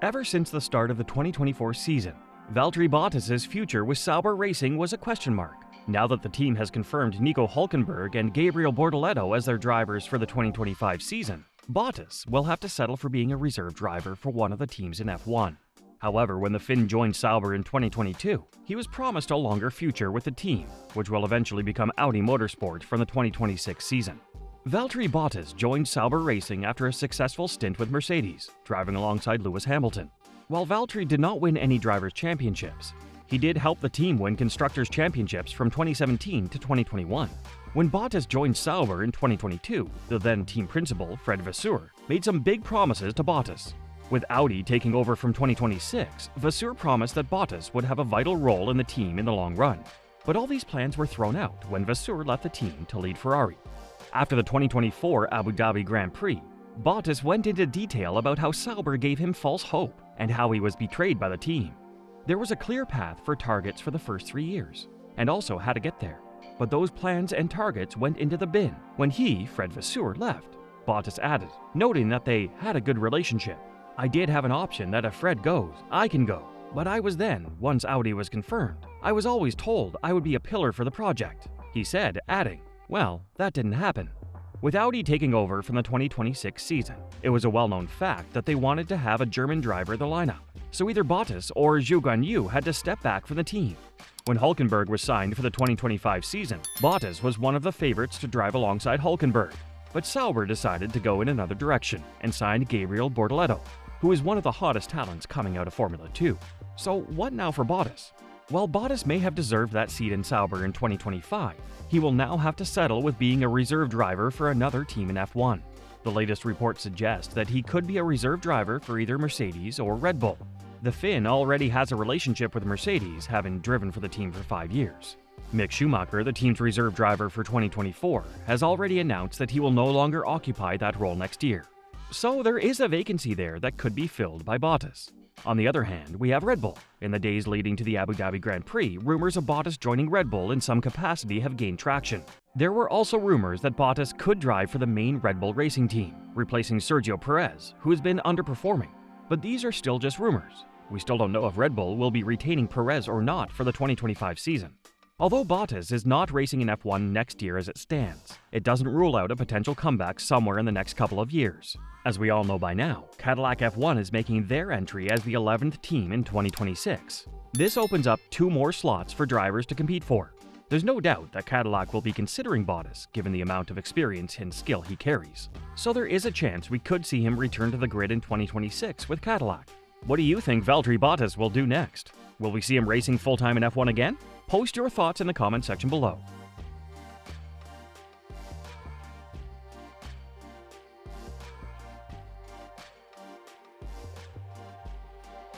Ever since the start of the 2024 season, Valtteri Bottas' future with Sauber Racing was a question mark. Now that the team has confirmed Nico Hulkenberg and Gabriel Bortoleto as their drivers for the 2025 season, Bottas will have to settle for being a reserve driver for one of the teams in F1. However, when the Finn joined Sauber in 2022, he was promised a longer future with the team, which will eventually become Audi Motorsport from the 2026 season. Valtteri Bottas joined Sauber Racing after a successful stint with Mercedes, driving alongside Lewis Hamilton. While Valtteri did not win any drivers' championships, he did help the team win Constructors' Championships from 2017 to 2021. When Bottas joined Sauber in 2022, the then team principal, Fred Vasseur, made some big promises to Bottas. With Audi taking over from 2026, Vasseur promised that Bottas would have a vital role in the team in the long run. But all these plans were thrown out when Vasseur left the team to lead Ferrari. After the 2024 Abu Dhabi Grand Prix, Bottas went into detail about how Sauber gave him false hope and how he was betrayed by the team. There was a clear path for targets for the first 3 years, and also how to get there. But those plans and targets went into the bin when he, Fred Vasseur, left. Bottas added, noting that they had a good relationship. "I did have an option that if Fred goes, I can go. But I was then, once Audi was confirmed, I was always told I would be a pillar for the project," he said, adding, "Well, that didn't happen." With Audi taking over from the 2026 season, it was a well-known fact that they wanted to have a German driver in the lineup. So either Bottas or Zhou Guanyu had to step back from the team. When Hulkenberg was signed for the 2025 season, Bottas was one of the favorites to drive alongside Hulkenberg. But Sauber decided to go in another direction and signed Gabriel Bortoleto, who is one of the hottest talents coming out of Formula 2. So what now for Bottas? While Bottas may have deserved that seat in Sauber in 2025, he will now have to settle with being a reserve driver for another team in F1. The latest reports suggest that he could be a reserve driver for either Mercedes or Red Bull. The Finn already has a relationship with Mercedes, having driven for the team for 5 years. Mick Schumacher, the team's reserve driver for 2024, has already announced that he will no longer occupy that role next year. So there is a vacancy there that could be filled by Bottas. On the other hand, we have Red Bull. In the days leading to the Abu Dhabi Grand Prix, rumors of Bottas joining Red Bull in some capacity have gained traction. There were also rumors that Bottas could drive for the main Red Bull racing team, replacing Sergio Perez, who has been underperforming. But these are still just rumors. We still don't know if Red Bull will be retaining Perez or not for the 2025 season. Although Bottas is not racing in F1 next year as it stands, it doesn't rule out a potential comeback somewhere in the next couple of years. As we all know by now, Cadillac F1 is making their entry as the 11th team in 2026. This opens up 2 more slots for drivers to compete for. There's no doubt that Cadillac will be considering Bottas, given the amount of experience and skill he carries. So there is a chance we could see him return to the grid in 2026 with Cadillac. What do you think Valtteri Bottas will do next? Will we see him racing full-time in F1 again? Post your thoughts in the comment section below.